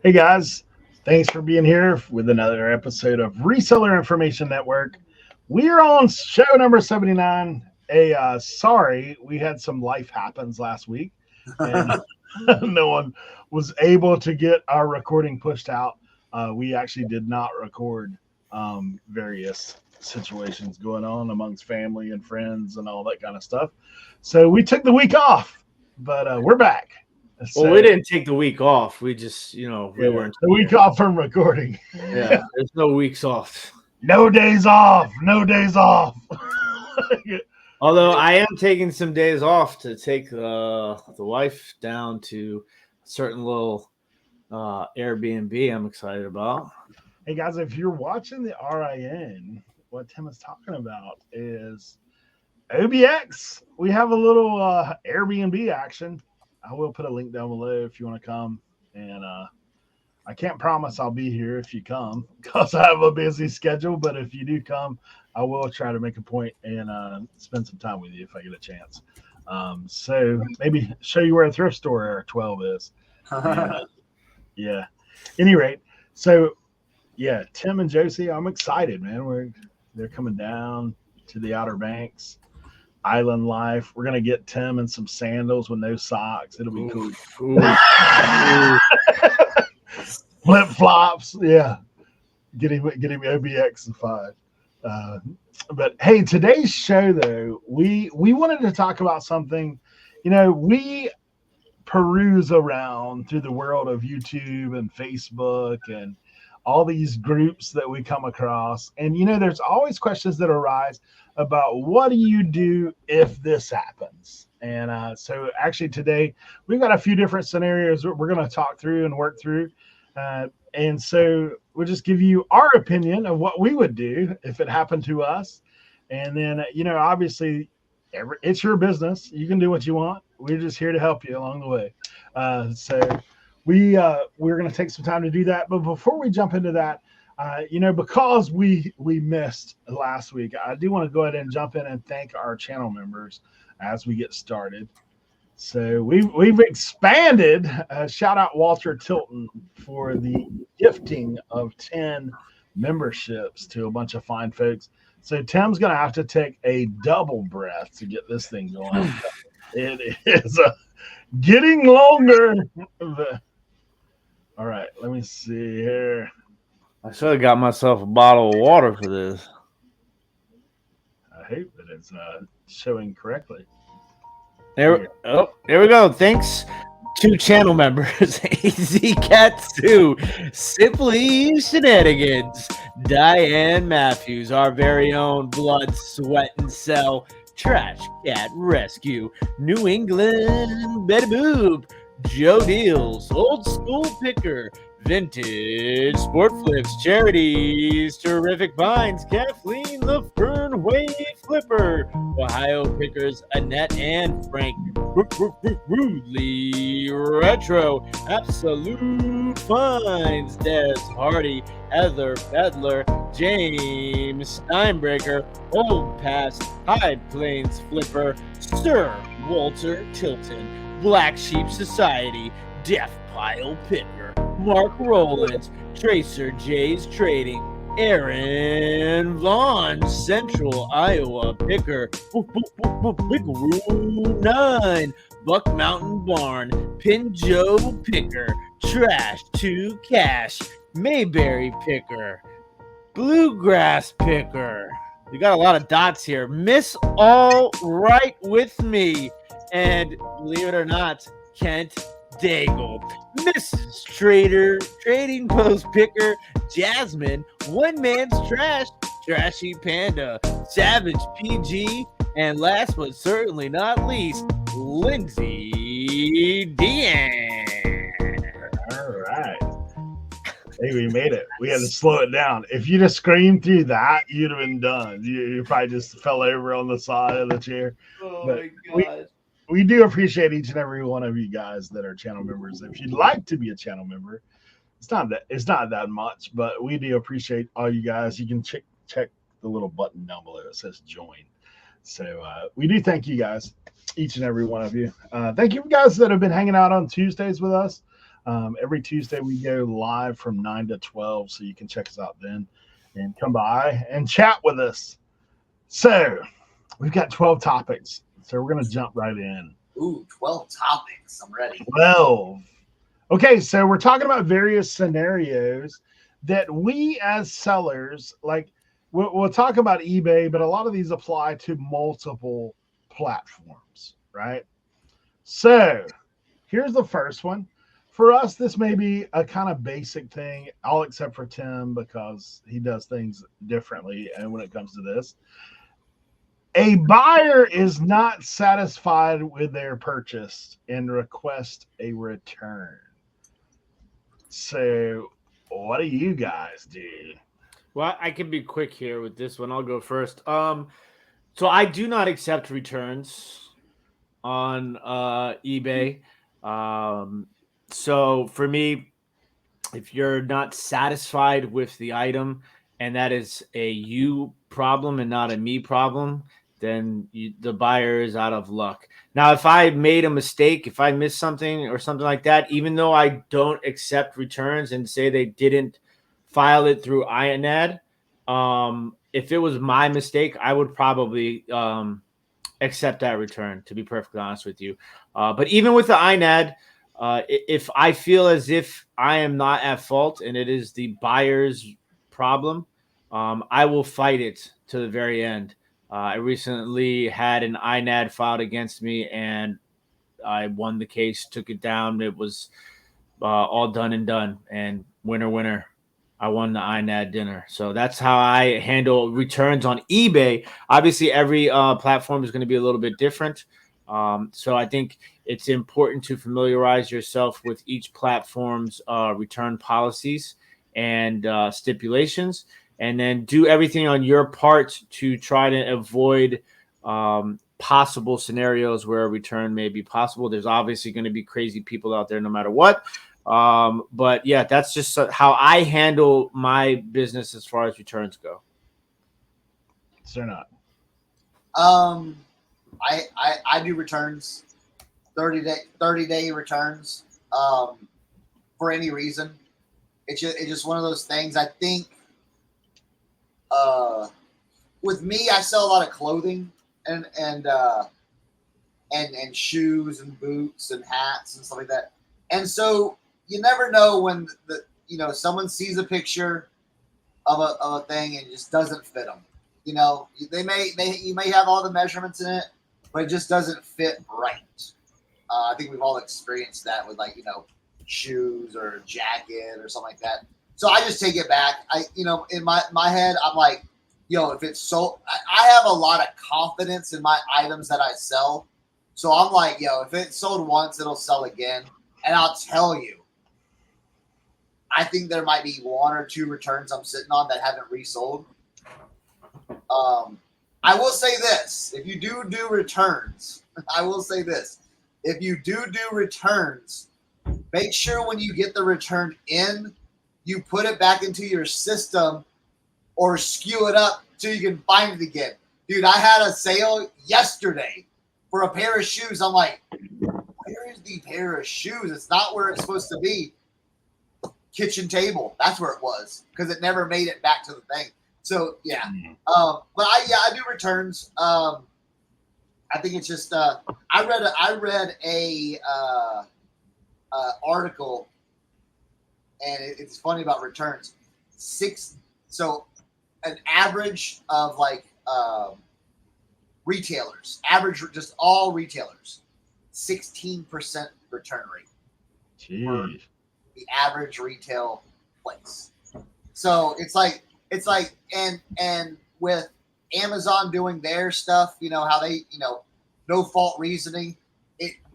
Hey guys, thanks for being here with another episode of Reseller Information Network. We're on show number 79. Sorry, we had some life happens last week and no one was able to get our recording pushed out. We actually did not record various situations going on amongst family and friends and all that kind of stuff. So we took the week off, but we're back. Well, we didn't take the week off. We just, we weren't. The week off from recording. Yeah, there's no weeks off. No days off. No days off. Although I am taking some days off to take the wife down to a certain little Airbnb I'm excited about. Hey, guys, if you're watching the RIN, what Tim is talking about is OBX. We have a little Airbnb action. I will put a link down below if you want to come. And I can't promise I'll be here if you come because I have a busy schedule. But if you do come, I will try to make a point and spend some time with you if I get a chance. So maybe show you where a thrift store Air 12 is. Yeah. Any rate, so yeah, Tim and Josie, I'm excited, man. They're coming down to the Outer Banks. Island life. We're gonna get Tim in some sandals with no socks. It'll be cool. Flip flops, yeah. Get him OBX and 5. But hey, today's show though, we wanted to talk about something. We peruse around through the world of YouTube and Facebook and all these groups that we come across, and there's always questions that arise about what do you do if this happens. And so actually today we've got a few different scenarios that we're going to talk through and work through, and so we'll just give you our opinion of what we would do if it happened to us. And then obviously it's your business, you can do what you want. We're just here to help you along the way. So we're going to take some time to do that. But before we jump into that, because we missed last week, I do want to go ahead and jump in and thank our channel members as we get started. So we've expanded. Shout out Walter Tilton for the gifting of 10 memberships to a bunch of fine folks. So Tim's going to have to take a double breath to get this thing going. It is getting longer. All right, let me see here. I should have got myself a bottle of water for this. I hope that it's showing correctly. There we go. Thanks to channel members AZ Katsu, Simply Shenanigans, Diane Matthews, our very own Blood, Sweat, and Cell, Trash Cat Rescue, New England Betty Boop, Joe Deals, Old School Picker, Vintage Sport Flips, Charities, Terrific Vines, Kathleen the Fern Wave Flipper, Ohio Pickers, Annette and Frank, Rudely Retro, Absolute Finds, Des Hardy, Heather Pedler, James Steinbreaker, Old Pass, High Plains Flipper, Sir Walter Tilton, Black Sheep Society, Death Pile Picker, Mark Rowlands, Tracer J's Trading, Aaron Vaughn, Central Iowa Picker, Pickaroo 9, Buck Mountain Barn, Pinjo Picker, Trash to Cash, Mayberry Picker, Bluegrass Picker. We got a lot of dots here. Miss All Right With Me, and believe it or not, Kent Daigle, Mrs. Trader, Trading Post Picker, Jasmine, One Man's Trash, Trashy Panda, Savage PG, and last but certainly not least, Lindsay Dean. All right. Hey, we made it. We had to slow it down. If you just screamed through that, you'd have been done. You probably just fell over on the side of the chair. Oh, but my God. We do appreciate each and every one of you guys that are channel members. If you'd like to be a channel member, it's not that much, but we do appreciate all you guys. You can check the little button down below. It says join. So we do thank you guys, each and every one of you. Thank you guys that have been hanging out on Tuesdays with us. Every Tuesday we go live from 9 to 12, so you can check us out then and come by and chat with us. So we've got 12 topics, so we're going to jump right in. Ooh, 12 topics. I'm ready. 12. Okay, so we're talking about various scenarios that we as sellers, like we'll talk about eBay, but a lot of these apply to multiple platforms, right? So here's the first one. For us, this may be a kind of basic thing, all except for Tim, because he does things differently. And when it comes to this, a buyer is not satisfied with their purchase and request a return. So, what do you guys do? Well, I can be quick here with this one. I'll go first. So I do not accept returns on eBay. So for me, if you're not satisfied with the item and that is a you problem and not a me problem, then the buyer is out of luck. Now, if I made a mistake, if I missed something or something like that, even though I don't accept returns and say they didn't file it through INAD, if it was my mistake, I would probably accept that return, to be perfectly honest with you. But even with the INAD, if I feel as if I am not at fault and it is the buyer's problem, I will fight it to the very end. I recently had an INAD filed against me and I won the case, took it down. It was all done and done. And winner, winner. I won the INAD dinner. So that's how I handle returns on eBay. Obviously, every platform is going to be a little bit different. So I think it's important to familiarize yourself with each platform's return policies and stipulations, and then do everything on your part to try to avoid possible scenarios where a return may be possible. There's obviously going to be crazy people out there no matter what. But yeah, that's just how I handle my business as far as returns go. They're not. I do returns, 30-day returns, for any reason. It's just one of those things. I think, with me, I sell a lot of clothing and shoes and boots and hats and stuff like that. And so you never know when someone sees a picture of a thing and it just doesn't fit them. You may have all the measurements in it, but it just doesn't fit right. I think we've all experienced that with shoes or a jacket or something like that. So I just take it back. In my head, I'm like, if it's sold, I have a lot of confidence in my items that I sell. So I'm like, if it's sold once, it'll sell again. And I'll tell you, I think there might be 1 or 2 returns I'm sitting on that haven't resold. I will say this: if you do returns, I will say this: if you do returns, make sure when you get the return in, you put it back into your system or skew it up so you can find it again. Dude, I had a sale yesterday for a pair of shoes. I'm like, where is the pair of shoes? It's not where it's supposed to be. Kitchen table. That's where it was, because it never made it back to the thing. So yeah. But I do returns. I think it's just I read a article, and it's funny about returns. So an average of retailers, just all retailers, 16% return rate. Jeez. The average retail place. So it's like and with Amazon doing their stuff, how they, no fault reasoning,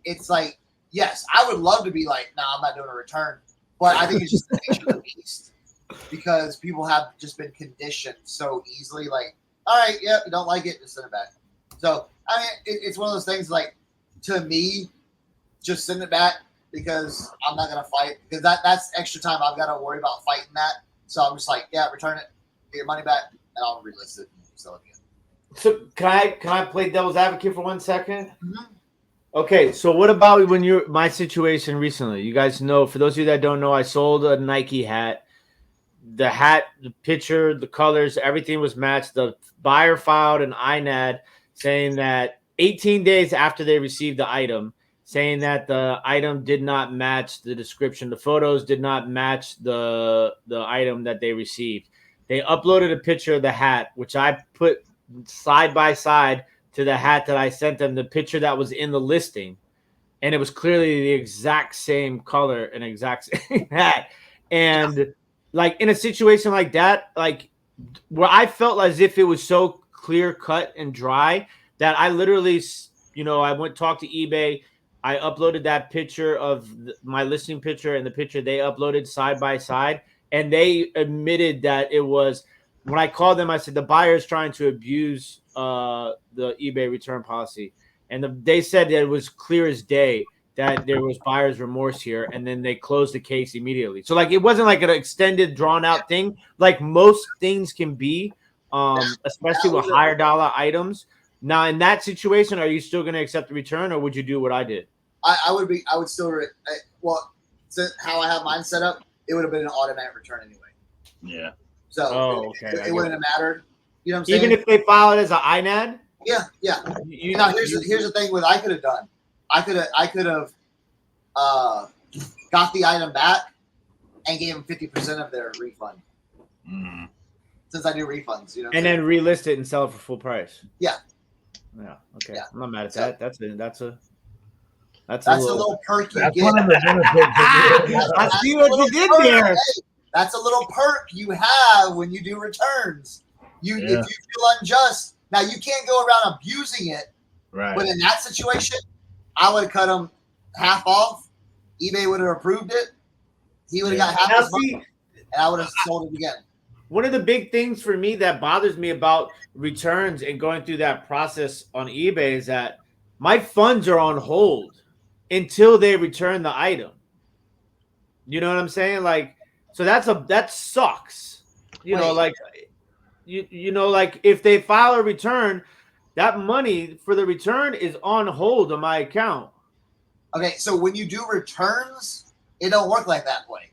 it's like, yes, I would love to be like, nah, I'm not doing a return, but I think it's just the nature of the beast, because people have just been conditioned so easily, like, all right, yeah, you don't like it, just send it back. So I mean, it's one of those things, like, to me, just send it back, because I'm not going to fight, because that's extra time I've got to worry about fighting that. So I'm just like, yeah, return it, get your money back, and I'll relist it and sell it again. So can I play devil's advocate for 1 second? Mm-hmm. Okay, so what about when you're my situation recently? You guys know, for those of you that don't know, I sold a Nike hat. The hat, the picture, the colors, everything was matched. The buyer filed an INAD saying that 18 days after they received the item, saying that the item did not match the description. The photos did not match the item that they received. They uploaded a picture of the hat, which I put side by side to the hat that I sent them, the picture that was in the listing. And it was clearly the exact same color and exact same hat. And like in a situation like that, like where I felt as if it was so clear cut and dry that I literally, I went talk to eBay. I uploaded that picture of my listing picture and the picture they uploaded side by side. And they admitted that it was, when I called them, I said, the buyer's trying to abuse the eBay return policy. And they said that it was clear as day that there was buyer's remorse here, and then they closed the case immediately. So like it wasn't like an extended, drawn out thing, like most things can be, especially with higher dollar items. Now, in that situation, are you still going to accept the return, or would you do what I did? I would still, well, so how I have mine set up, it would have been an automatic return anyway. Yeah. So it wouldn't have mattered. You know what I'm saying? Even if they file it as an INAD? Yeah. Now here's the thing. What I could have done, I could have got the item back and gave them 50% of their refund. Mm. Since I do refunds, you know. And then relist it and sell it for full price. Yeah. Yeah. Okay. Yeah. I'm not mad at that. That's a little perk you That's get. one of the benefits. I see what you did there. Hey, that's a little perk you have when you do returns. If you feel unjust, now you can't go around abusing it. Right. But in that situation, I would have cut him half off. eBay would have approved it. He would have got half his money, and I would have sold it again. One of the big things for me that bothers me about returns and going through that process on eBay is that my funds are on hold until they return the item. You know what I'm saying? Like, so that sucks. Like if they file a return, that money for the return is on hold on my account. Okay, so when you do returns, it don't work like that way.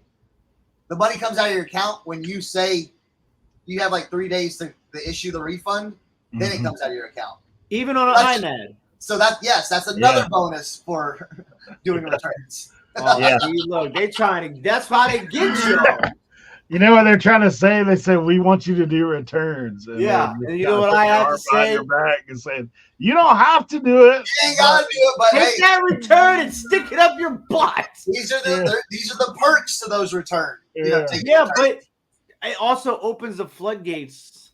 The money comes out of your account when you say you have like 3 days to issue the refund, then it comes out of your account. Even on an INAD. So that's another bonus for doing returns. Look, that's how they get you. You know what they're trying to say? They say, we want you to do returns. And and you know what I have to say? Your back and saying, you don't have to do it. You ain't got to do it, but take that return and stick it up your butt. These are the perks to those returns. But it also opens the floodgates.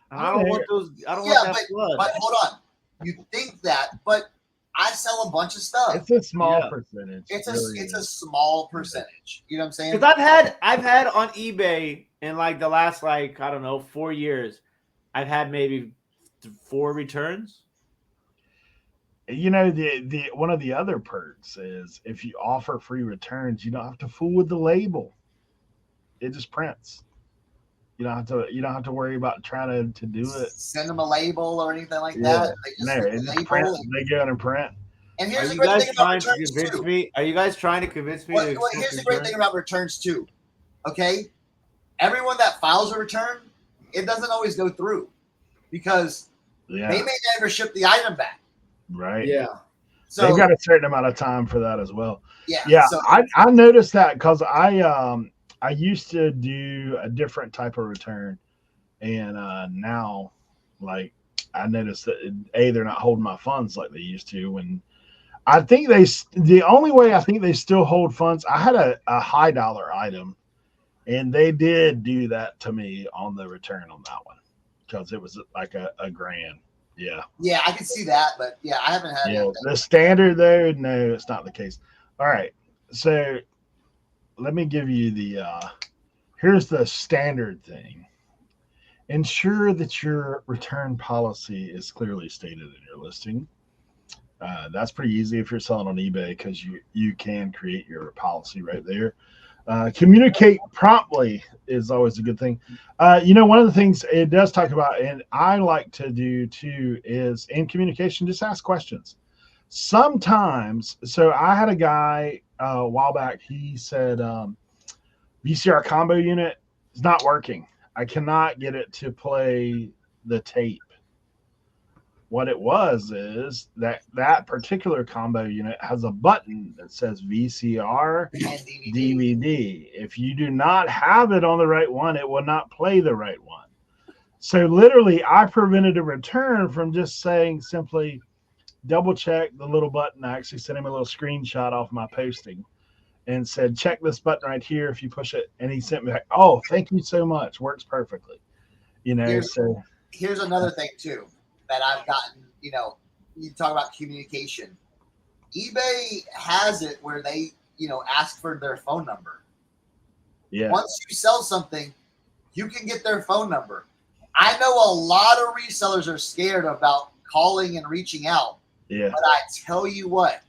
I don't want those. I don't want that flood. But hold on. You think that, but I sell a bunch of stuff. It's a small percentage. It's a small percentage. You know what I'm saying? Because I've had on eBay in like the last 4 years, I've had maybe 4 returns. You know, the one of the other perks is if you offer free returns, you don't have to fool with the label. It just prints. You don't have to worry about trying to do it. Send them a label or anything like that. They print. They go and print. And here's the great thing about returns too. Are you guys trying to convince me? Well, here's the great thing about returns too. Okay, everyone that files a return, it doesn't always go through because they may never ship the item back. Right. Yeah. So they've got a certain amount of time for that as well. Yeah. Yeah. So, I noticed that because I used to do a different type of return, and now, like, I noticed that they're not holding my funds like they used to. When I think the only way I think they still hold funds, I had a high dollar item, and they did do that to me on the return on that one because it was like a $1,000. Yeah. Yeah, I can see that, but I haven't had anything. The standard though, no, it's not the case. All right, so let me give you here's the standard thing. Ensure that your return policy is clearly stated in your listing. That's pretty easy if you're selling on eBay because you can create your policy right there. Communicate promptly is always a good thing. One of the things it does talk about, and I like to do too, is in communication, just ask questions. sometimes. So I had a guy a while back. He said VCR combo unit is not working. I cannot get it to play the tape. What it was is that particular combo unit has a button that says VCR And DVD. DVD. If you do not have it on the right one, it will not play the right one. So literally, I prevented a return from just saying simply double check the little button. I actually sent him a little screenshot off my posting and said, check this button right here. If you push it, and he sent me back, oh, thank you so much. Works perfectly. You know, Here's another thing too that I've gotten. You know, you talk about communication. eBay has it where they, ask for their phone number. yeah. Once you sell something, you can get their phone number. I know a lot of resellers are scared about calling and reaching out. Yeah. But I tell you what,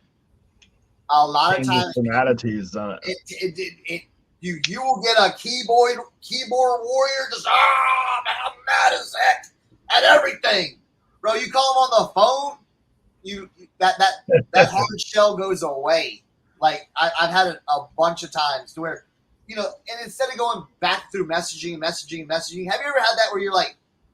a lot of times some attitudes on it. You will get a keyboard warrior just man, I'm mad as heck at everything. Bro, you call them on the phone, that hard shell goes away. Like I've had it a bunch of times to where, and instead of going back through messaging, have you ever had that where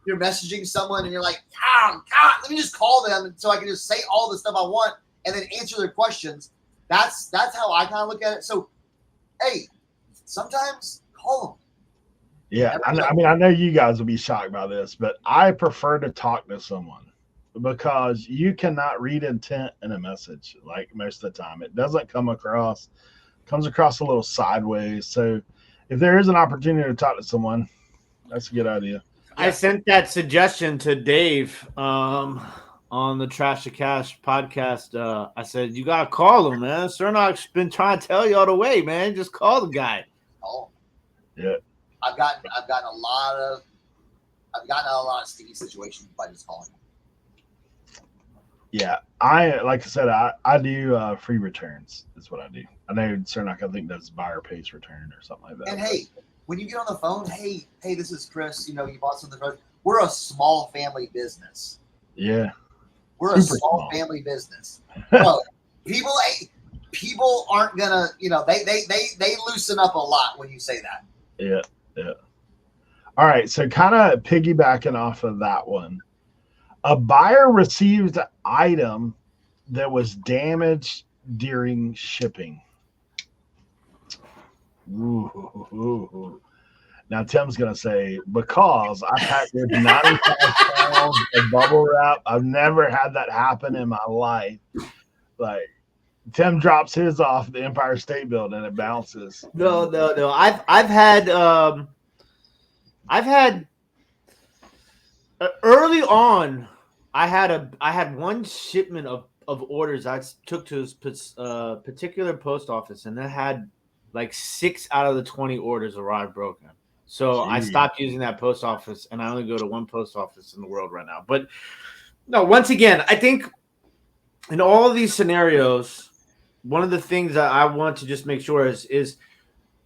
you're messaging someone and you're like, God, let me just call them so I can just say all the stuff I want and then answer their questions. That's how I kind of look at it. So, hey, sometimes call them. Yeah, I know you guys will be shocked by this, but I prefer to talk to someone because you cannot read intent in a message like most of the time. It doesn't comes across a little sideways. So if there is an opportunity to talk to someone, that's a good idea. I sent that suggestion to Dave on the Trash to Cash podcast. I said, you got to call him, man. Cernoc's been trying to tell you all the way, man. Just call the guy. Oh. Yeah. I've gotten a lot of sticky situations by just calling. Yeah, like I said, I do free returns. That's what I do. I know Cernoc, I think does buyer pays return or something like that. And hey, when you get on the phone, hey, this is Chris. You bought something from us. We're a small family business. Yeah, we're a small family business. Bro, people aren't gonna, they loosen up a lot when you say that. Yeah. All right, so kind of piggybacking off of that one. A buyer received an item that was damaged during shipping. Ooh. Now, Tim's going to say, because I packed with 95 pounds of bubble wrap, I've never had that happen in my life. Like, Tim drops his off the Empire State Building and it bounces. No. I've had early on, I had one shipment of orders I took to this particular post office, and that had like 6 out of the 20 orders arrived broken. So Jeez. I stopped using that post office, and I only go to one post office in the world right now. But no, once again, I think in all of these scenarios, one of the things that I want to just make sure is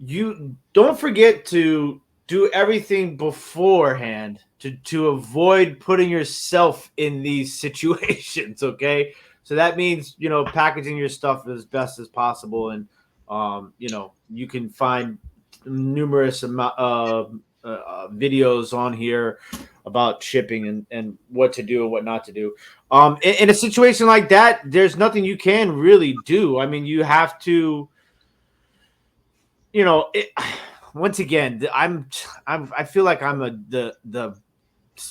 you don't forget to do everything beforehand to avoid putting yourself in these situations. Okay. So that means, packaging your stuff as best as possible. And, you can find numerous videos on here about shipping and what to do and what not to do. In a situation like that, there's nothing you can really do. I mean, you have to, once again, I feel like I'm the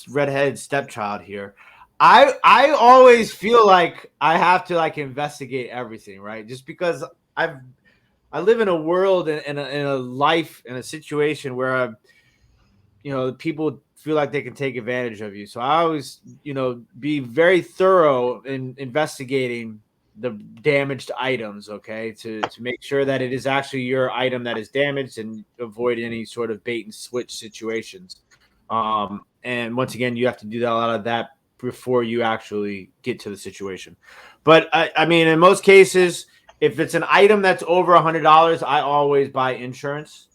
redheaded stepchild here. I always feel like I have to investigate everything, right? Just because I live in a world and a life and a situation where people feel like they can take advantage of you. So I always be very thorough in investigating the damaged items, okay, to make sure that it is actually your item that is damaged and avoid any sort of bait and switch situations. And once again, you have to do a lot of that before you actually get to the situation. But I mean, in most cases, if it's an item that's over $100, I always buy insurance.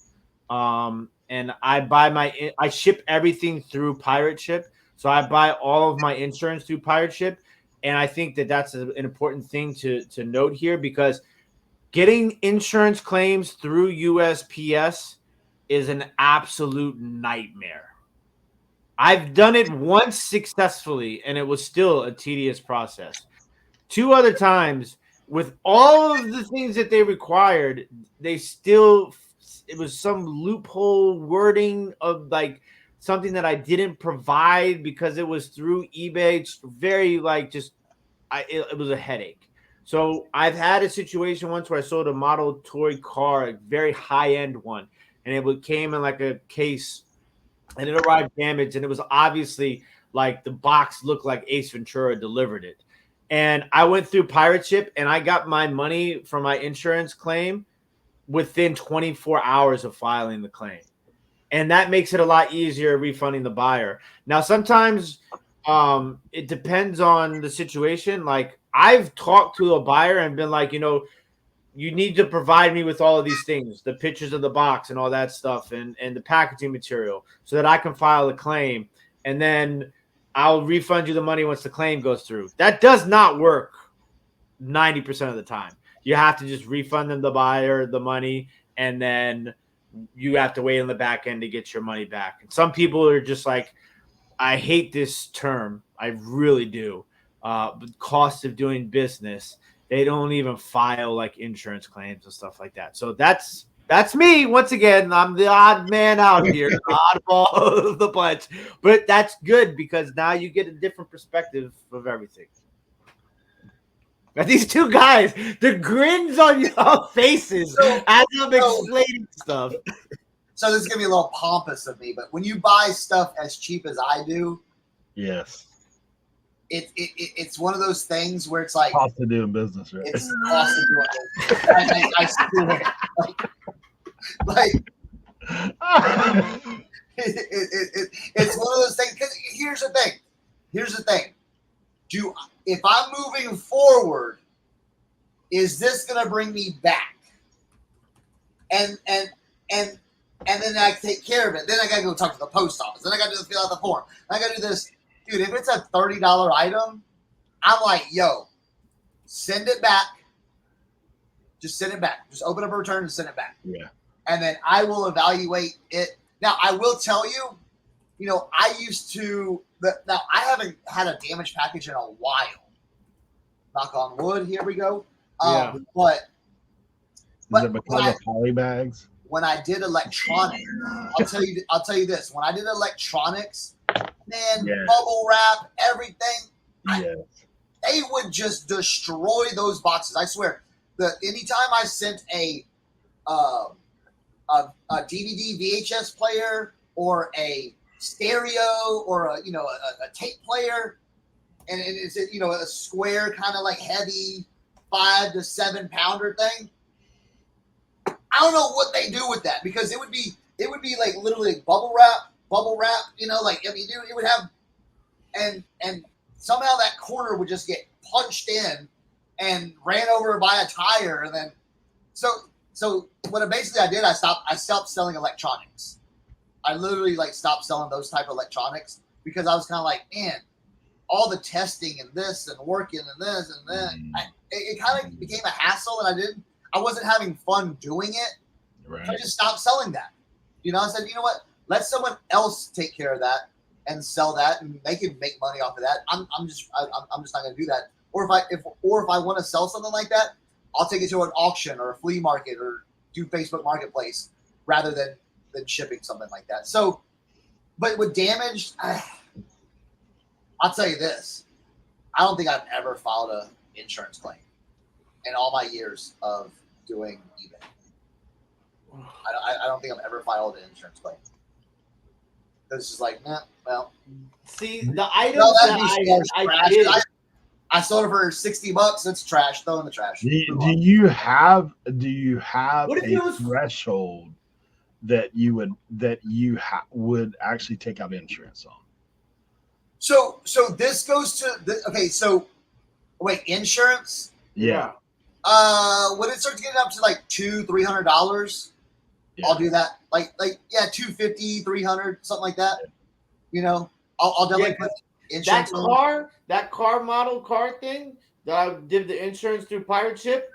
And I ship everything through Pirate Ship. So I buy all of my insurance through Pirate Ship. And I think that that's an important thing to note here, because getting insurance claims through USPS is an absolute nightmare. I've done it once successfully, and it was still a tedious process. 2 other times, with all of the things that they required, it was some loophole wording of like something that I didn't provide because it was through eBay. It's very like it was a headache. So I've had a situation once where I sold a model toy car, a very high end one, and it came in like a case, and it arrived damaged, and it was obviously like the box looked like Ace Ventura delivered it. And I went through pirate ship, and I got my money from my insurance claim within 24 hours of filing the claim. And that makes it a lot easier refunding the buyer. Now, sometimes it depends on the situation. Like, I've talked to a buyer and been like, you need to provide me with all of these things, the pictures of the box and all that stuff, and the packaging material, so that I can file a claim, and then I'll refund you the money once the claim goes through. That does not work 90% of the time. You have to just refund them, the buyer, the money, and then you have to wait on the back end to get your money back. And some people are just like, I hate this term. I really do. But cost of doing business. They don't even file like insurance claims and stuff like that. So that's me. Once again, I'm the odd man out here, the oddball of the bunch. But that's good, because now you get a different perspective of everything. But these 2 guys, the grins on your faces as I'm explaining stuff. So this is gonna be a little pompous of me, but when you buy stuff as cheap as I do, yes, it's one of those things where it's like cost of doing business, right? It's cost of doing business. I swear, it's one of those things. Because here's the thing. If I'm moving forward, is this gonna bring me back? And then I take care of it. Then I gotta go talk to the post office. Then I gotta fill out the form. I gotta do this. Dude, if it's a $30 item, I'm like, yo, send it back. Just send it back. Just open up a return and send it back. Yeah. And then I will evaluate it. Now, I will tell you, I used to, now I haven't had a damaged package in a while. Knock on wood, here we go. Yeah. But is it because of poly bags? When I did electronics, I'll tell you this. When I did electronics, man, yes. Bubble wrap, everything. Yes. They would just destroy those boxes. I swear. Anytime I sent a DVD VHS player or a stereo or a tape player, and it's a square kind of like heavy 5 to 7 pounder thing. I don't know what they do with that, because it would be like literally like bubble wrap, it would have, and somehow that corner would just get punched in and ran over by a tire, and then so what basically I did, I stopped selling electronics. I literally stopped selling those type of electronics, because I was kind of like, man, all the testing and this and working and this and that, it kind of became a hassle, and I wasn't having fun doing it. Right. So I just stopped selling that. I said, you know what? Let someone else take care of that and sell that, and they can make money off of that. I'm just not going to do that. Or if I want to sell something like that, I'll take it to an auction or a flea market or do Facebook Marketplace rather than shipping something like that. So, but with damaged, I'll tell you this: I don't think I've ever filed an insurance claim in all my years of doing eBay. I don't think I've ever filed an insurance claim. It's just like, nah, well. See, the items I did. I sold it for $60. It's trash. Throw in the trash. Do you have a threshold that you would actually take out insurance on? So this goes to so wait, insurance? Yeah. When it starts getting up to like $200-$300, I'll do that. Like $250, $300, something like that. I'll definitely put. Insurance that car model car thing that I did the insurance through Pirate Ship,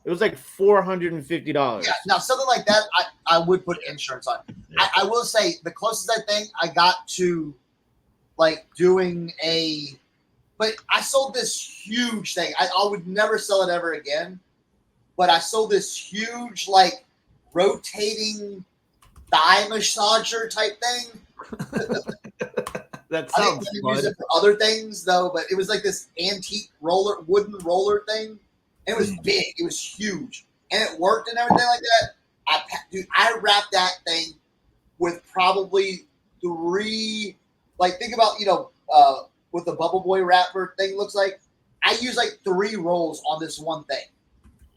it was like $450. Yeah, now something like that, I would put insurance on. Yeah. I will say the closest I think I got to like doing but I sold this huge thing. I would never sell it ever again. But I sold this huge like rotating thigh massager type thing. That I sounds didn't fun. use it for other things though, but it was like this antique wooden roller thing. It was big. It was huge, and it worked and everything like that. I wrapped that thing with probably 3. Like think about what the Bubble Boy wrapper thing looks like. I used like 3 rolls on this one thing.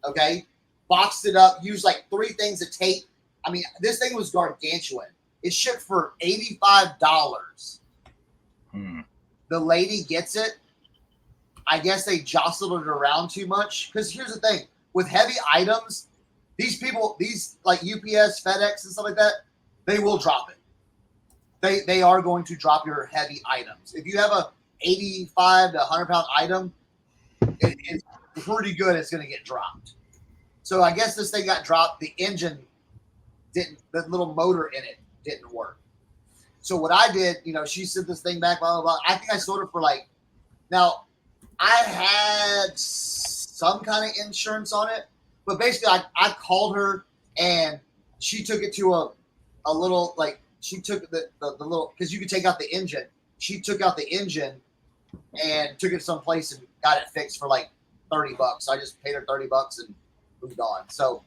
Okay, boxed it up. Used like 3 things of tape. I mean, this thing was gargantuan. It shipped for $85. The lady gets it. I guess they jostled it around too much. Because here's the thing. With heavy items, these like UPS, FedEx, and stuff like that, they will drop it. They are going to drop your heavy items. If you have a 85 to 100-pound item, it's pretty good it's going to get dropped. So I guess this thing got dropped. The engine didn't, the little motor in it didn't work. So what I did, she sent this thing back, blah, blah, blah. I think I sold it for like, now I had some kind of insurance on it, but basically I called her and she took it to a little, like she took the little, because you could take out the engine. She took out the engine and took it someplace and got it fixed for like $30. So I just paid her $30 and moved on. So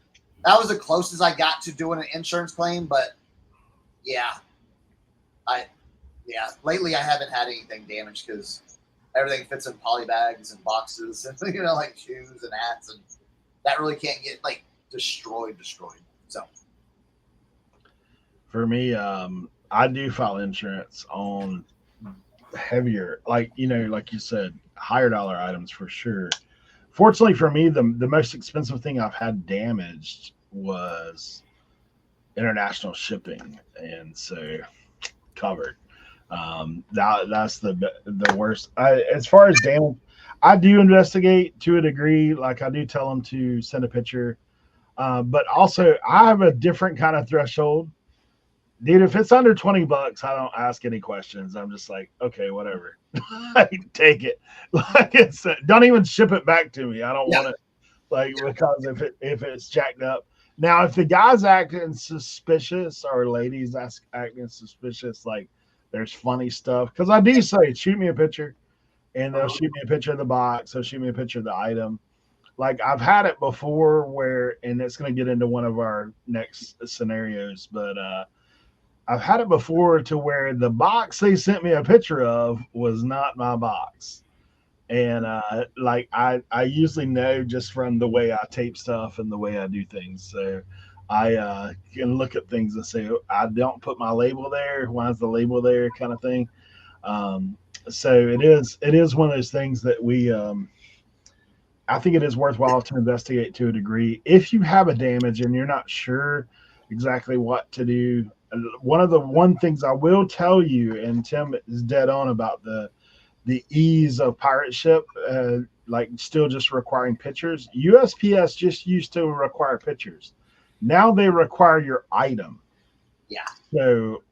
that was the closest I got to doing an insurance claim, but yeah, lately I haven't had anything damaged because everything fits in poly bags and boxes and like shoes and hats, and that really can't get like destroyed. So for me, I do file insurance on heavier, like you said, higher dollar items for sure. Fortunately for me, the most expensive thing I've had damaged was international shipping, and so covered. That's the worst. As far as damage, I do investigate to a degree. Like I do tell them to send a picture, but also I have a different kind of threshold. Dude, if it's under $20, I don't ask any questions. I'm just like, okay, whatever. I take it. Like don't even ship it back to me. I don't want it. Like because if it's jacked up. Now, if the guy's acting suspicious or ladies acting suspicious, like there's funny stuff. Because I do say, shoot me a picture, and they'll shoot me a picture of the box. They'll shoot me a picture of the item. Like I've had it before where, and it's going to get into one of our next scenarios, but I've had it before to where the box they sent me a picture of was not my box. And like I usually know just from the way I tape stuff and the way I do things. So I can look at things and say, I don't put my label there. Why is the label there? Kind of thing. So it is one of those things that we I think it is worthwhile to investigate to a degree. If you have a damage and you're not sure exactly what to do, one things I will tell you, and Tim is dead on about the ease of pirate ship, like still just requiring pictures. USPS just used to require pictures. Now they require your item. Yeah. So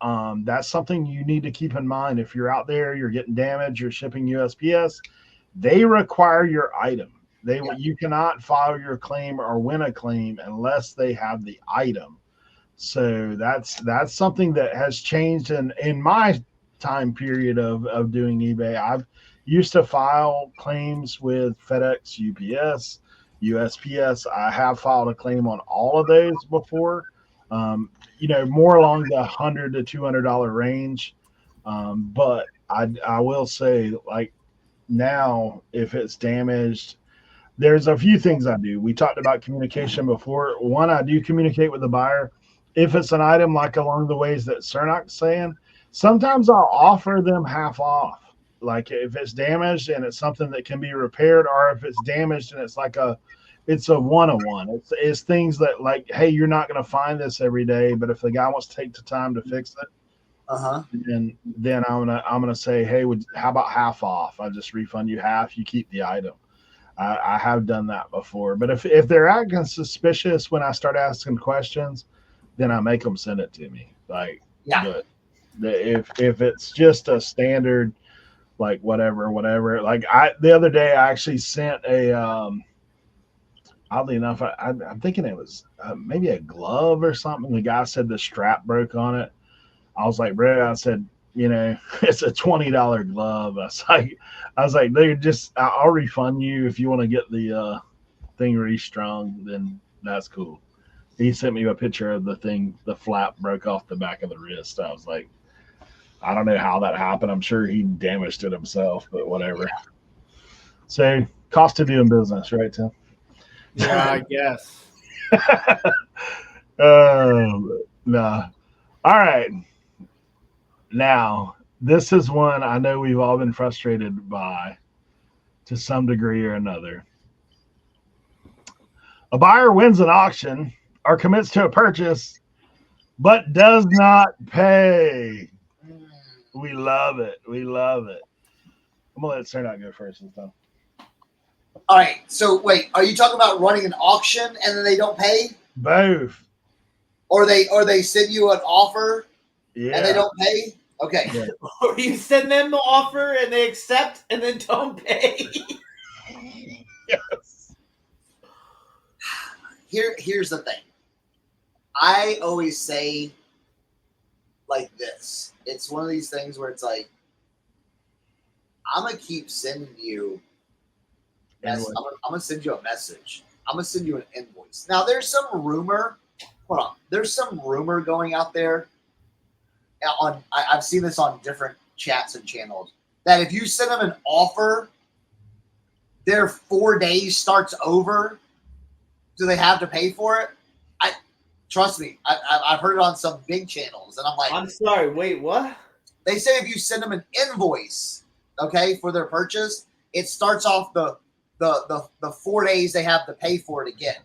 that's something you need to keep in mind. If you're out there, you're getting damaged, you're shipping USPS, they require your item. You cannot file your claim or win a claim unless they have the item. So that's something that has changed in my time period of doing eBay. I've used to file claims with FedEx, UPS, USPS. I have filed a claim on all of those before, more along the $100 to $200 range. But I will say, like now, if it's damaged, there's a few things I do. We talked about communication before. One, I do communicate with the buyer. If it's an item like along the ways that Cernoc's saying, sometimes I'll offer them half off. Like if it's damaged and it's something that can be repaired, or if it's damaged and it's a one-on-one. It's things that like, hey, you're not going to find this every day, but if the guy wants to take the time to fix it, And then I'm gonna say, hey, how about half off? I'll just refund you half. You keep the item. I have done that before. But if they're acting suspicious when I start asking questions, then I make them send it to me. Like, Yeah. but if it's just a standard, like whatever. Like the other day I actually sent a oddly enough, I'm thinking it was maybe a glove or something. The guy said the strap broke on it. I was like, bro, I said, it's a $20 glove. I was like, dude, I'll refund you if you want to get the thing restrung. Then that's cool. He sent me a picture of the thing. The flap broke off the back of the wrist. I was like, I don't know how that happened. I'm sure he damaged it himself, but whatever. Yeah. So, cost of doing business, right, Tim? Yeah, I guess. No. All right. Now, this is one I know we've all been frustrated by to some degree or another. A buyer wins an auction or commits to a purchase, but does not pay. We love it. We love it. I'm going to let Sarah go first this time. All right. So, wait, are you talking about running an auction and then they don't pay? Both. Or they send you an offer Yeah. and they don't pay? Okay. Yeah. Or you send them the offer and they accept and then don't pay. Yes. Here's the thing. I always say like this. It's one of these things where it's like, I'm going to keep sending you I'm going to send you a message. I'm going to send you an invoice. Now, there's some rumor. Hold on. There's some rumor going out there. I've seen this on different chats and channels that if you send them an offer, their 4 days starts over. Do they have to pay for it? Trust me. I've heard it on some big channels, and I'm like, I'm sorry. Wait, what? They say if you send them an invoice, okay, for their purchase, it starts off the 4 days they have to pay for it again.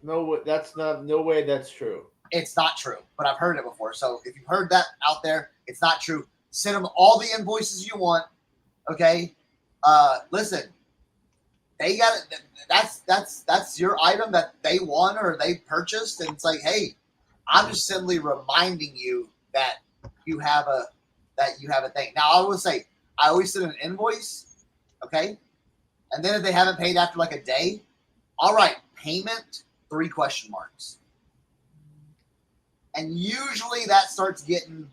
No, that's not. No way. That's true. It's not true, but I've heard it before. So if you've heard that out there, it's not true. Send them all the invoices you want. Okay. Listen, they got it. That's your item that they won or they purchased, and it's like, hey, I'm just simply reminding you that you have a thing. Now, I will say, I always send an invoice, okay, and then if they haven't paid after like a day, all right, payment 3 question marks. And usually that starts getting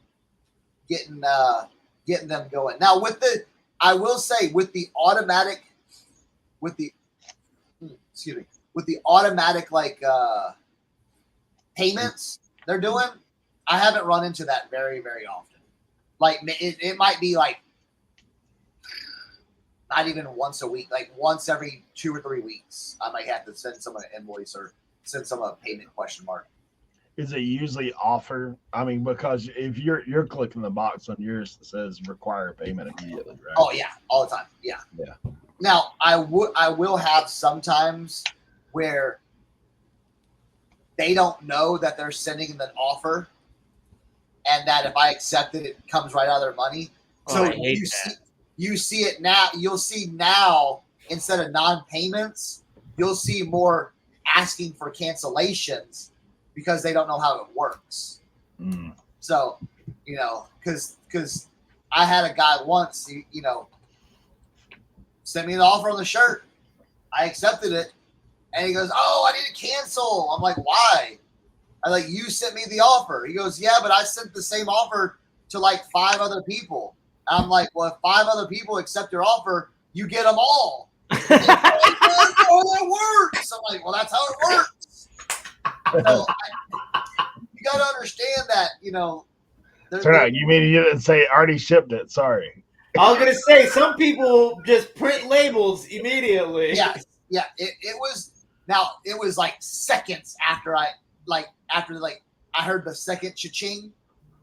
them going. Now I will say with the automatic like payments they're doing, I haven't run into that very, very often. Like it might be like not even once a week, like once every 2 or 3 weeks, I might have to send someone an invoice or send someone a payment question mark. Is it usually offer? I mean, because if you're clicking the box on yours that says require payment immediately, right? Oh yeah, all the time. Yeah. Yeah. Now I will have sometimes where they don't know that they're sending an offer, and that if I accept it, it comes right out of their money. So you see it now. You'll see now instead of non-payments, you'll see more asking for cancellations because they don't know how it works. Mm. So, because I had a guy once, sent me an offer on the shirt. I accepted it. And he goes, oh, I need to cancel. I'm like, why? I'm like, you sent me the offer. He goes, yeah, but I sent the same offer to like 5 other people. And I'm like, well, if 5 other people accept your offer, you get them all. Like, that's how it works. I'm like, well, that's how it works. So you got to understand that, you mean you didn't say already shipped it? Sorry. I was gonna say some people just print labels immediately. Yeah. It was like seconds after I heard the second cha-ching,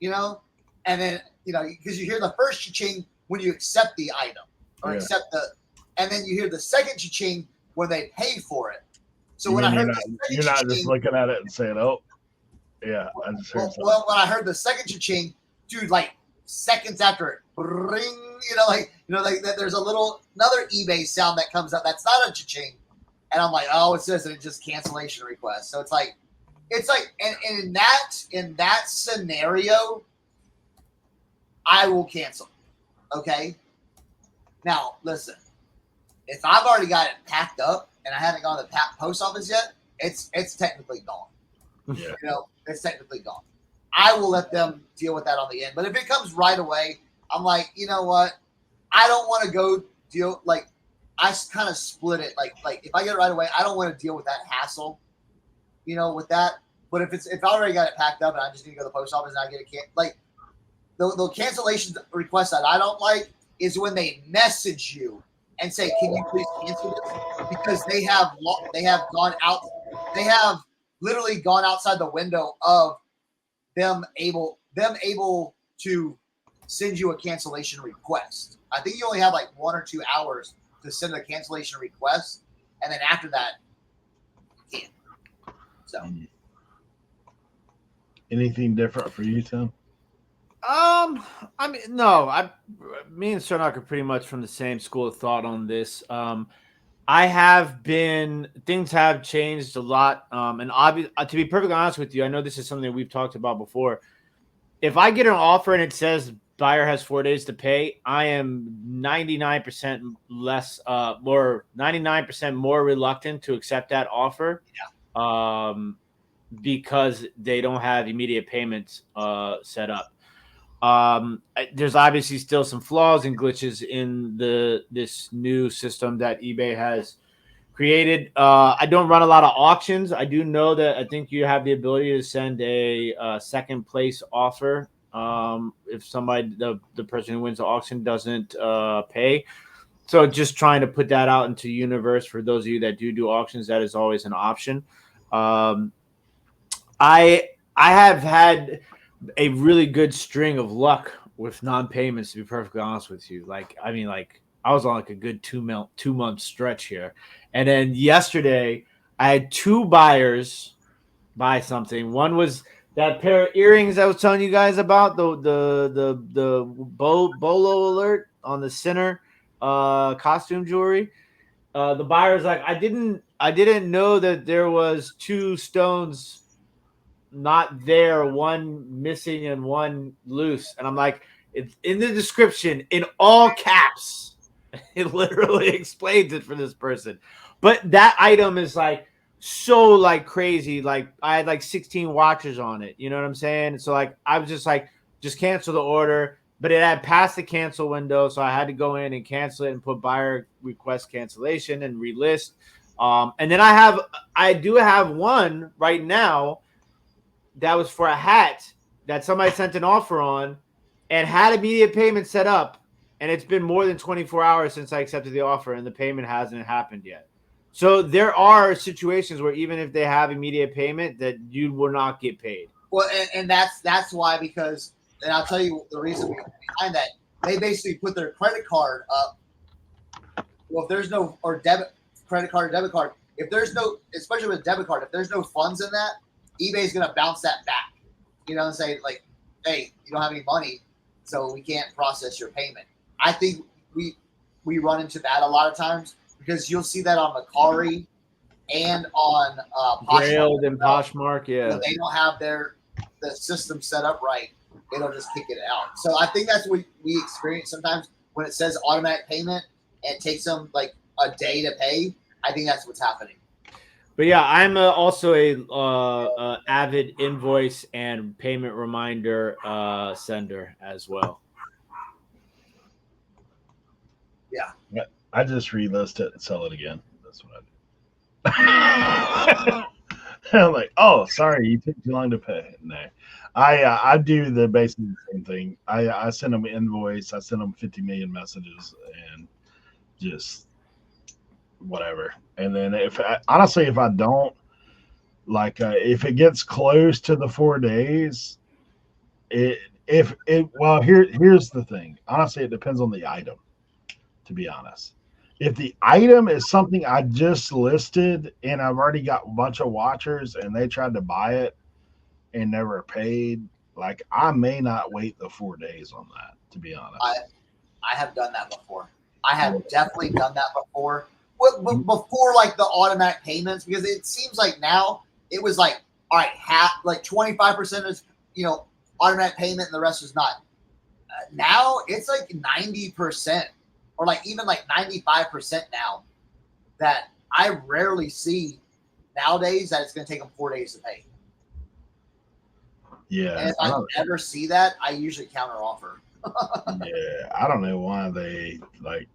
and then because you hear the first cha-ching when you accept the item or and then you hear the second cha-ching when they pay for it. So when I heard you're not just looking at it and saying, "Oh, yeah." I just heard when I heard the second cha-ching, dude, like seconds after it, ring, like there's another eBay sound that comes up. That's not a cha-ching. And I'm like, oh, it's this, and it's just cancellation request. So it's like, and in that scenario, I will cancel. Okay. Now listen, if I've already got it packed up and I haven't gone to the post office yet, it's technically gone. Yeah. It's technically gone. I will let them deal with that on the end. But if it comes right away, I'm like, you know what? I don't want to go deal, like, I kind of split it. Like if I get it right away, I don't want to deal with that hassle, with that. But if I already got it packed up and I just need to go to the post office and I get a the cancellation request that I don't like is when they message you and say, can you please cancel this? Because they have literally gone outside the window of them able to send you a cancellation request. I think you only have like 1 or 2 hours to send a cancellation request, and then after that, you can't. So, anything different for you, Tim? I mean, no. Me and Cernak are pretty much from the same school of thought on this. Things have changed a lot. And to be perfectly honest with you, I know this is something that we've talked about before. If I get an offer and it says buyer has 4 days to pay, I am 99% more reluctant to accept that offer. Yeah. Because they don't have immediate payments set up. There's obviously still some flaws and glitches in this new system that eBay has created. I don't run a lot of auctions. I do know that I think you have the ability to send a second place offer if somebody, the person who wins the auction doesn't pay. So just trying to put that out into the universe for those of you that do auctions, that is always an option. I have had a really good string of luck with non-payments, to be perfectly honest with you. I was on like a good 2-month stretch here. And then yesterday I had 2 buyers buy something. One was that pair of earrings I was telling you guys about, the bolo alert on the center costume jewelry. The buyer's like, I didn't know that there was 2 stones not there, one missing and one loose. And I'm like, it's in the description in all caps. It literally explains it for this person. But that item is like so like crazy. Like I had like 16 watches on it. You know what I'm saying? So like I was just like, just cancel the order. But it had passed the cancel window, so I had to go in and cancel it and put buyer request cancellation and relist. And then I do have one right now that was for a hat that somebody sent an offer on and had immediate payment set up. And it's been more than 24 hours since I accepted the offer and the payment hasn't happened yet. So there are situations where even if they have immediate payment that you will not get paid. Well, and that's why, because, and I'll tell you the reason behind that. They basically put their credit card up. Well, if there's no, or credit card or debit card, if there's no, especially with a debit card, if there's no funds in that, eBay's going to bounce that back, and say like, hey, you don't have any money, so we can't process your payment. I think we run into that a lot of times because you'll see that on Macari and on Poshmark. And Poshmark, yeah. When they don't have the system set up right, it'll just kick it out. So I think that's what we experience sometimes when it says automatic payment and it takes them like a day to pay. I think that's what's happening. But yeah, I'm also a avid invoice and payment reminder sender as well. Yeah. I just relist it and sell it again. That's what I do. I'm like, oh, sorry, you took too long to pay. No, I do the basically the same thing. I send them an invoice. I send them 50 million messages and just whatever. And then if I don't, like, if it gets close to the 4 days, here's the thing. Honestly, it depends on the item, to be honest. If the item is something I just listed and I've already got a bunch of watchers and they tried to buy it and never paid, like I may not wait the 4 days on that, to be honest. I have done that before. I have definitely done that before. But before like the automatic payments, because it seems like now it was like, all right, like 25% is, automatic payment and the rest is not. Now it's like 90% or like even like 95% now that I rarely see nowadays that it's going to take them 4 days to pay. Yeah. And if I ever see that, I usually counter offer. Yeah. I don't know why they like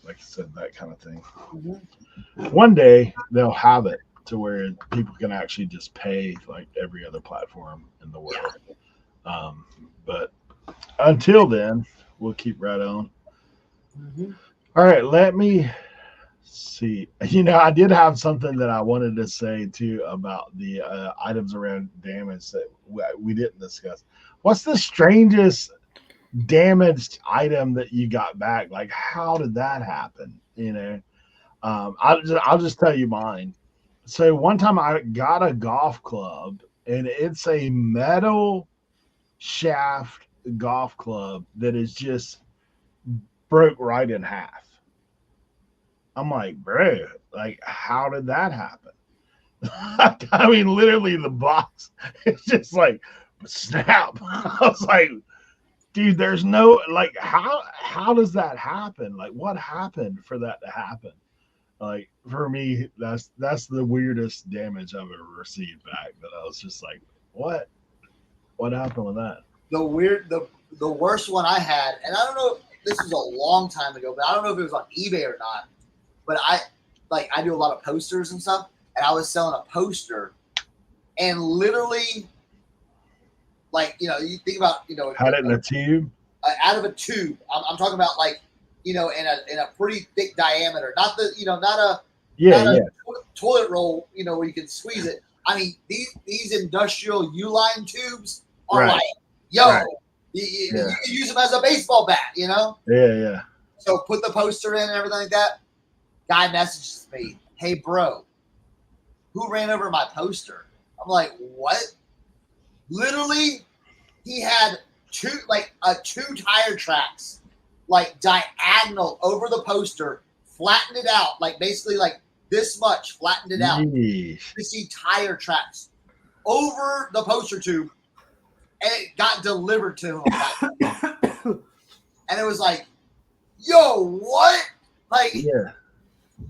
I said, that kind of thing. Mm-hmm. One day they'll have it to where people can actually just pay like every other platform in the world. Yeah. But until then, we'll keep right on. Mm-hmm. All right, let me see. I did have something that I wanted to say too about the items around damage that we didn't discuss. What's the strangest damaged item that you got back? Like, how did that happen? I'll just tell you mine. So one time I got a golf club, and it's a metal shaft golf club that is just broke right in half. I'm like, bro, like, how did that happen? I mean, literally, the box is just like snap. I was like, dude, there's no like, how does that happen? Like, what happened for that to happen? Like, for me, that's the weirdest damage I've ever received back. That I was just like, what happened with that? The worst one I had, and I don't know, this was a long time ago, but I don't know if it was on eBay or not. But I do a lot of posters and stuff, and I was selling a poster, and literally, like, you think about, had it in a tube, out of a tube. I'm talking about like, in a pretty thick diameter, not a toilet roll, where you can squeeze it. I mean, these industrial U-line tubes are like, you can use them as a baseball bat, Yeah. So put the poster in and everything like that. Guy messages me, hey, bro, who ran over my poster? I'm like, what? Literally, he had two tire tracks, like diagonal over the poster, flattened it out, like basically like this much, flattened it out. You see tire tracks over the poster tube, and it got delivered to him. And it was like, yo, what? Like, yeah.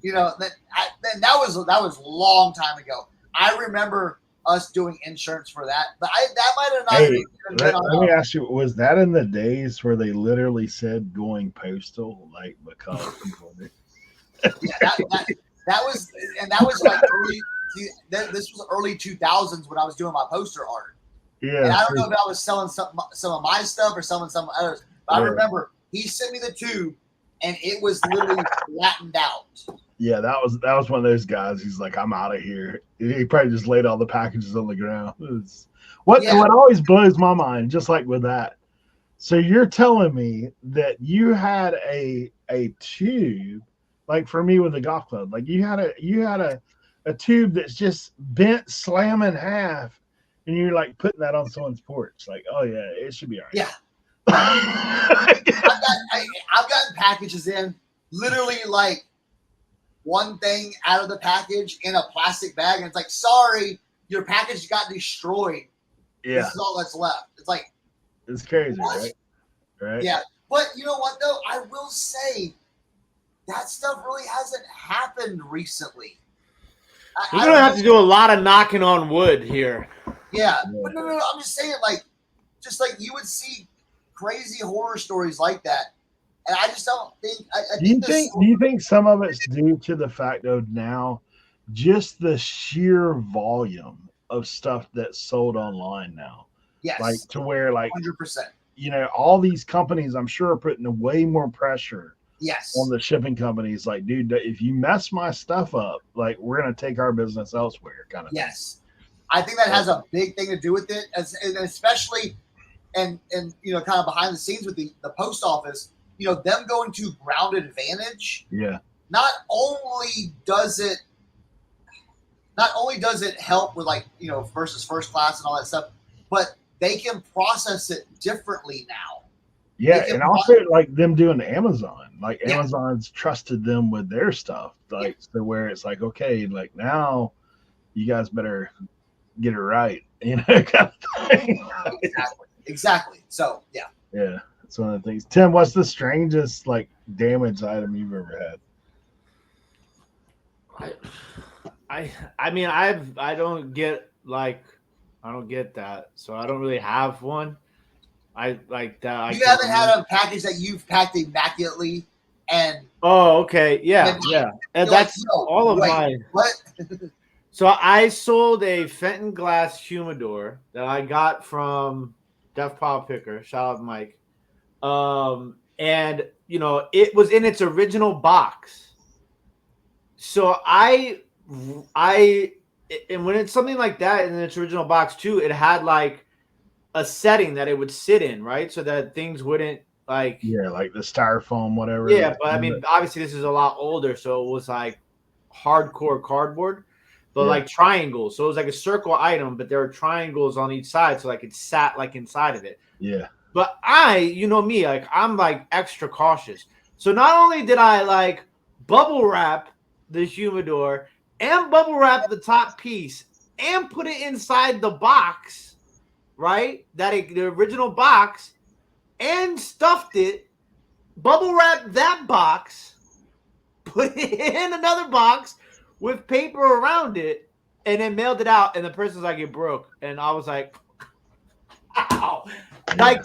That was a long time ago. I remember us doing insurance for that, but that might have not. Hey, let me ask you: was that in the days where they literally said going postal, like because people did? Yeah, that was like early. This was early 2000s when I was doing my poster art. Yeah, and I don't know if I was selling some of my stuff or selling some others, but I remember he sent me the tube, and it was literally flattened out. Yeah, that was one of those guys. He's like, I'm out of here. He probably just laid all the packages on the ground. What always blows my mind, just like with that. So you're telling me that you had a tube, like for me with the golf club, like you had a tube that's just bent slam in half, and you're like putting that on someone's porch, like, oh yeah, it should be all right. Yeah. I've gotten packages in, literally like one thing out of the package in a plastic bag, and it's like, sorry, your package got destroyed. Yeah. This is all that's left. It's like, it's crazy, right? Yeah. But you know what, though? I will say that stuff really hasn't happened recently. We're going to have to do a lot of knocking on wood here. Yeah. But no, I'm just saying, like, just like you would see crazy horror stories like that. And I just don't think. Do you think some of it's due to the fact of now just the sheer volume of stuff that's sold online now? Yes. Like to where, like, 100%. All these companies, I'm sure, are putting way more pressure. Yes. On the shipping companies, like, dude, if you mess my stuff up, like, we're gonna take our business elsewhere, kind of. Yes. I think that has a big thing to do with it, especially, and kind of behind the scenes with the post office. Them going to ground advantage. Yeah. Not only does it help with, like, versus first class and all that stuff, but they can process it differently now. Yeah, and also like them doing Amazon. Like Yeah. Amazon's trusted them with their stuff. Like so where it's like, okay, like now you guys better get it right, you know, kind of thing. Exactly. So yeah. Yeah, that's one of the things. Tim, what's the strangest like damage item you've ever had? I mean I don't get that, so I don't really have one. I like that. You haven't had a package that you've packed immaculately and oh okay yeah and that's like, no, all of wait, my what? So I sold a Fenton glass humidor that I got from Obxpicker. Shout out Mike. And you know it was in its original box. So and when it's something like that in its original box too, it had like a setting that it would sit in, right? So that things wouldn't like like the styrofoam, whatever. Yeah, but I mean, obviously this is a lot older, so it was like hardcore cardboard, but like triangles. So it was like a circle item, but there were triangles on each side, so like it sat like inside of it. Yeah. But you know me, like I'm like extra cautious. So not only did I like bubble wrap the humidor and bubble wrap the top piece and put it inside the box, right? The original box, and stuffed it, bubble wrapped that box, put it in another box with paper around it, and then mailed it out. And the person's like, it broke. And I was like, how? Like,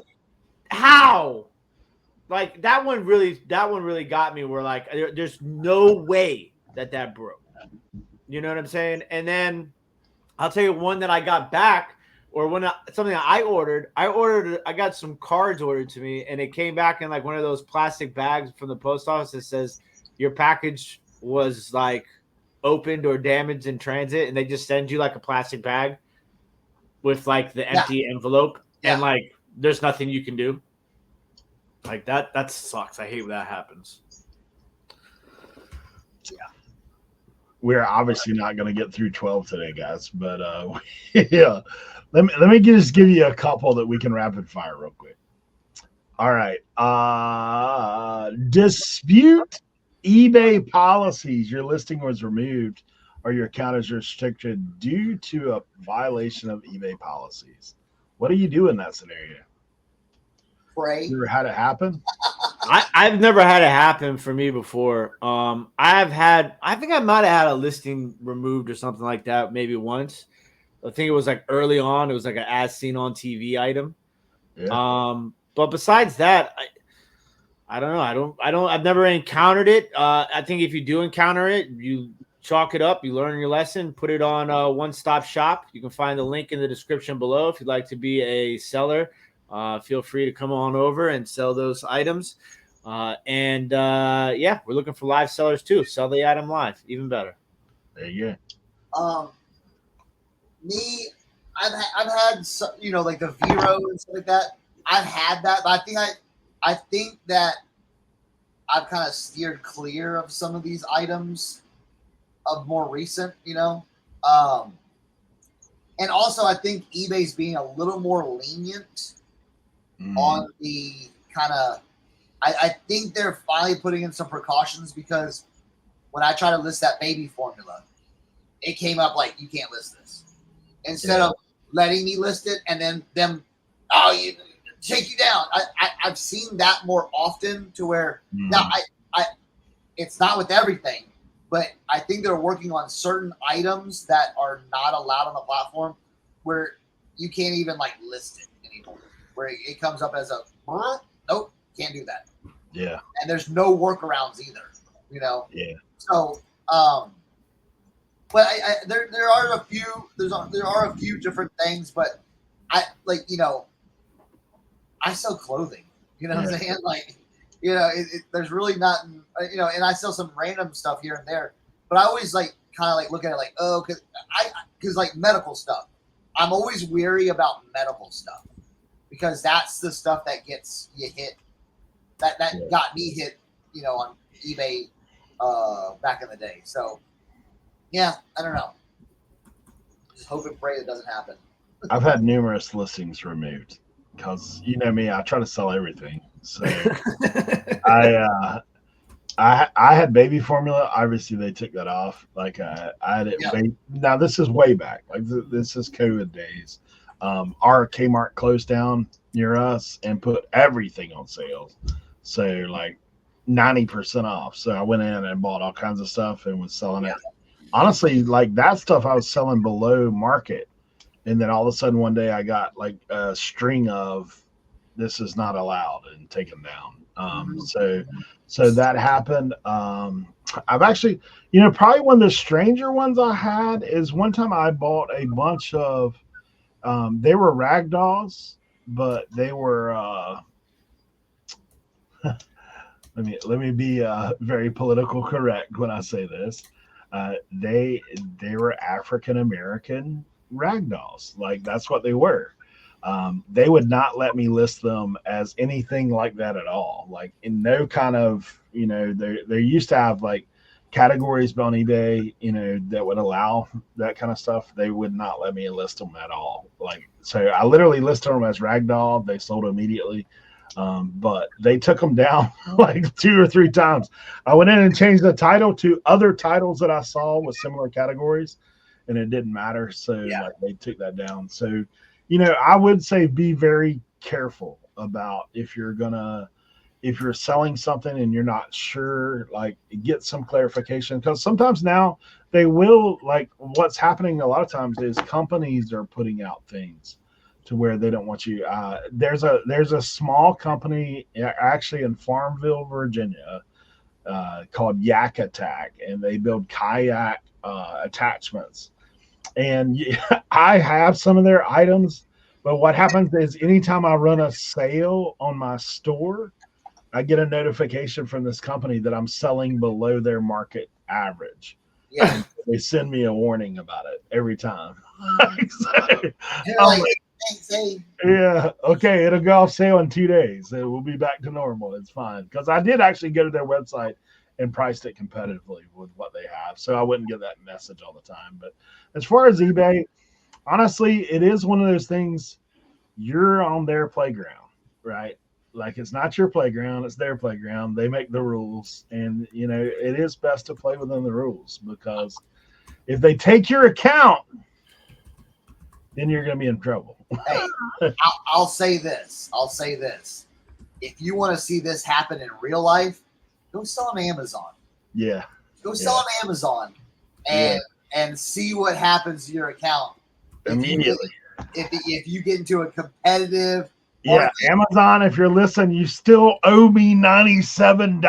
how? Like that one really got me where like there's no way that broke. You know what I'm saying? And then I'll tell you one that I got back, or something that I got some cards ordered to me, and it came back in like one of those plastic bags from the post office that says your package was like opened or damaged in transit, and they just send you like a plastic bag with like the empty envelope, and like there's nothing you can do. Like that sucks. I hate when that happens. Yeah. We're obviously not going to get through 12 today, guys, but yeah. Let me just give you a couple that we can rapid fire real quick. All right. Dispute eBay policies. Your listing was removed or your account is restricted due to a violation of eBay policies. What do you do in that scenario? Pray. You ever had it happen? I've never had it happen for me before. I think I might have had a listing removed or something like that maybe once. I think it was like early on. It was like an as seen on TV item. Yeah. But besides that, I don't know. I've never encountered it. I think if you do encounter it, you chalk it up. You learn your lesson. Put it on One Stop Shop. You can find the link in the description below if you'd like to be a seller. Feel free to come on over and sell those items. We're looking for live sellers too. Sell the item live, even better. There you go. Me, I've had some, you know, like the Vero and stuff like that. I've had that, but I think that I've kind of steered clear of some of these items of more recent, you know. And also I think eBay's being a little more lenient on the kind of, I think they're finally putting in some precautions, because when I try to list that baby formula, it came up like, you can't list this. Instead of letting me list it and then them, you take you down. I've seen that more often, to where now I it's not with everything, but I think they're working on certain items that are not allowed on the platform, where you can't even like list it anymore. Where it comes up as a nope, can't do that. Yeah. And there's no workarounds either, you know? Yeah. So, but there are a few different things, but I like, you know, I sell clothing, you know what I'm saying? Like, you know, there's really not, you know, and I sell some random stuff here and there, but I always like kind of like look at it like, cause like medical stuff, I'm always weary about medical stuff, because that's the stuff that gets you hit. That got me hit, you know, on eBay back in the day. So, yeah, I don't know. Just hope and pray it doesn't happen. I've had numerous listings removed because you know me, I try to sell everything. So I I had baby formula. Obviously, they took that off. Like I had it Yeah. way. Now this is way back. Like this is COVID days. Our Kmart closed down near us and put everything on sale. So like 90% off. So I went in and bought all kinds of stuff and was selling it. Honestly, like that stuff I was selling below market. And then all of a sudden one day I got like a string of this is not allowed and taken down. So that happened. I've actually, probably one of the stranger ones I had is one time I bought a bunch of, they were rag dolls, but they were, let me be very political correct when I say this. They were African American rag dolls. Like that's what they were. They would not let me list them as anything like that at all. Like in no kind of, they used to have like categories on eBay, that would allow that kind of stuff. They would not let me list them at all. Like, so I literally listed them as ragdoll. They sold immediately. But they took them down like 2 or 3 times. I went in and changed the title to other titles that I saw with similar categories, and it didn't matter. So like they took that down. So, I would say be very careful about if you're selling something and you're not sure, like get some clarification, because sometimes now they will, like what's happening a lot of times is companies are putting out things to where they don't want you. There's a small company actually in Farmville, Virginia, called Yak Attack, and they build kayak attachments. And I have some of their items, but what happens is anytime I run a sale on my store, I get a notification from this company that I'm selling below their market average. Yeah. And they send me a warning about it every time. Yeah, okay, it'll go off sale in 2 days. It will be back to normal. It's fine. Because I did actually go to their website and priced it competitively with what they have. So I wouldn't get that message all the time. But as far as eBay, honestly, it is one of those things, you're on their playground, right? Like it's not your playground, it's their playground. They make the rules. And, it is best to play within the rules, because if they take your account, then you're going to be in trouble. Hey, I'll say this. If you want to see this happen in real life, go sell on Amazon. Yeah. Go sell on Amazon and see what happens to your account. Immediately. If you get into a competitive market. Amazon, if you're listening, you still owe me $97.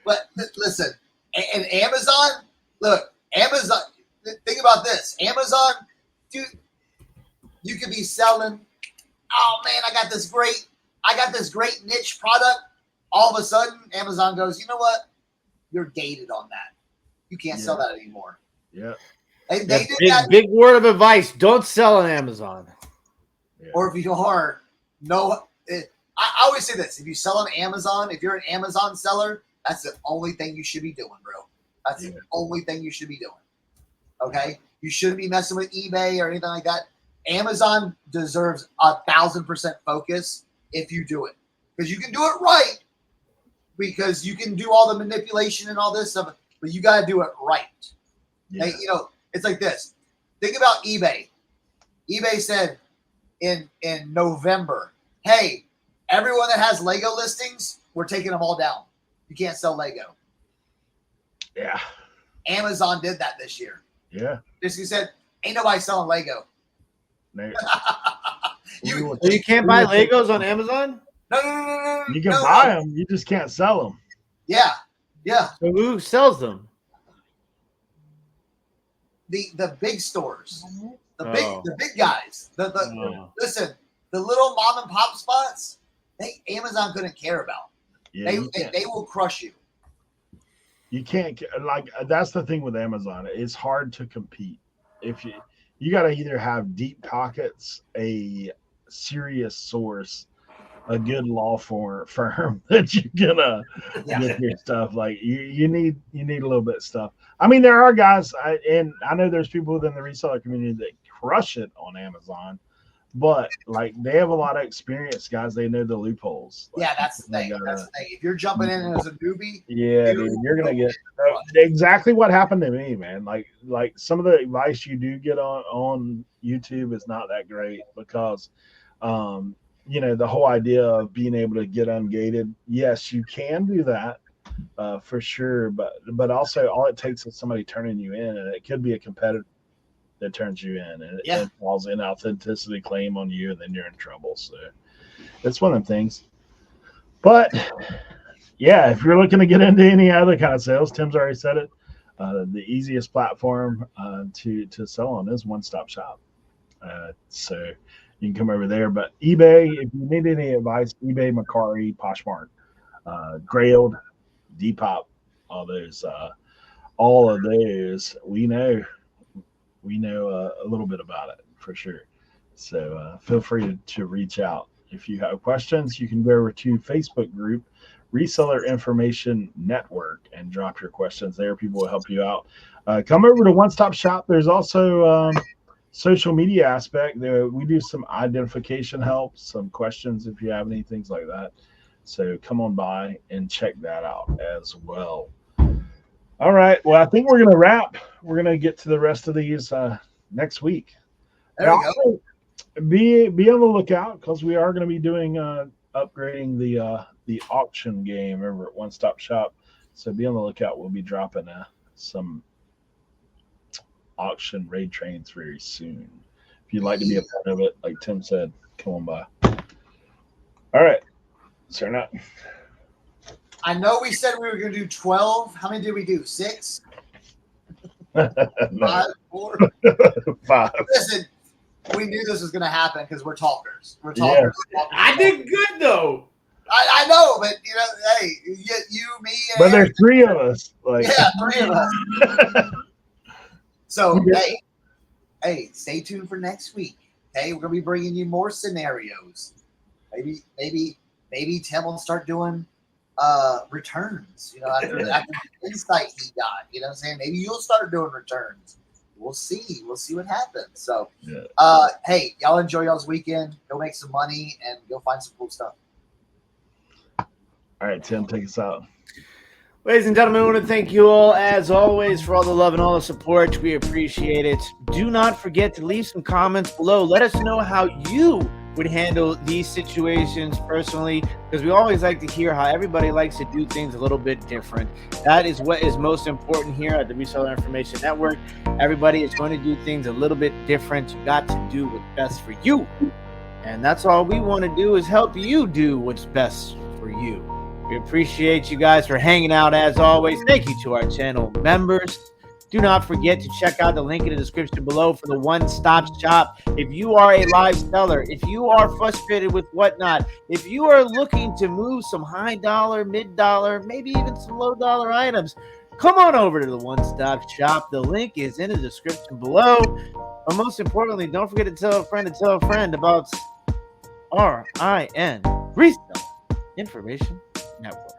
But listen, and Amazon, think about this. Amazon, dude, you could be selling, oh man, I got this great niche product. All of a sudden, Amazon goes, you know what? You're dated on that. You can't sell that anymore. Yeah. They did that. Big word of advice: don't sell on Amazon. Yeah. Or if you are, I always say this: if you sell on Amazon, if you're an Amazon seller, that's the only thing you should be doing, bro. That's the only thing you should be doing. Okay, you shouldn't be messing with eBay or anything like that. Amazon deserves 1,000% focus if you do it, because you can do it right, because you can do all the manipulation and all this stuff, but you got to do it right. Yeah. Like, it's like this. Think about eBay. eBay said in November, hey, everyone that has Lego listings, we're taking them all down. You can't sell Lego. Yeah. Amazon did that this year. Yeah. Basically said, ain't nobody selling Lego. No. You can't buy Legos on Amazon? No. You can buy them. You just can't sell them. Yeah. So who sells them? The big stores. The big guys. Listen, the little mom and pop spots, Amazon couldn't care about. Yeah, they will crush you. You can't, like, that's the thing with Amazon. It's hard to compete. If you got to either have deep pockets, a serious source, a good law firm that you can get your stuff. Like you need a little bit of stuff. I mean, there are guys, and I know there's people within the reseller community that crush it on Amazon, but like they have a lot of experience, guys. They know the loopholes. Like, yeah, that's the thing. That's the thing. If you're jumping in as a newbie, yeah, dude, you're gonna get exactly what happened to me, man. Like some of the advice you do get on YouTube is not that great because the whole idea of being able to get ungated, yes, you can do that for sure, but also all it takes is somebody turning you in, and it could be a competitor that turns you in, and it falls an authenticity claim on you, and then you're in trouble. So it's one of them things. But yeah, if you're looking to get into any other kind of sales, Tim's already said it. The easiest platform to sell on is One Stop Shop. So you can come over there. But eBay, if you need any advice, eBay, Mercari, Poshmark, Grailed, Depop, all of those, we know a little bit about it for sure. So feel free to reach out. If you have questions, you can go over to Facebook group, Reseller Information Network, and drop your questions there. People will help you out. Come over to One Stop Shop. There's also social media aspect. We do some identification help, some questions if you have any, things like that. So come on by and check that out as well. All right. Well, I think we're going to wrap. We're going to get to the rest of these next week. There we go. Be on the lookout because we are going to be doing upgrading the auction game over at One Stop Shop. So be on the lookout. We'll be dropping some auction raid trains very soon. If you'd like to be a part of it, like Tim said, come on by. All right. Sir, not. I know we said we were going to do 12. How many did we do? 6? 5, 4? 5. Listen, we knew this was going to happen because we're talkers. We're talkers. Yeah. I did good though. I know, but hey, you, me, and but there's 3 of us. Like, yeah, 3 of us. So hey, stay tuned for next week. Hey, we're gonna be bringing you more scenarios. Maybe Tim will start doing returns. After the insight he got. You know what I'm saying? Maybe you'll start doing returns. We'll see. We'll see what happens. So, hey, y'all enjoy y'all's weekend. Go make some money and go find some cool stuff. All right, Tim, take us out. Ladies and gentlemen, I want to thank you all, as always, for all the love and all the support. We appreciate it. Do not forget to leave some comments below. Let us know how you would handle these situations personally, because we always like to hear how everybody likes to do things a little bit different. That is what is most important here at the Reseller Information Network. Everybody is going to do things a little bit different. You got to do what's best for you. And that's all we want to do, is help you do what's best for you. We appreciate you guys for hanging out as always. Thank you to our channel members. Do not forget to check out the link in the description below for the one-stop shop. If you are a live seller, if you are frustrated with whatnot, if you are looking to move some high dollar, mid dollar, maybe even some low dollar items, come on over to the one-stop shop. The link is in the description below. But most importantly, don't forget to tell a friend about RIN, Reseller Information Network.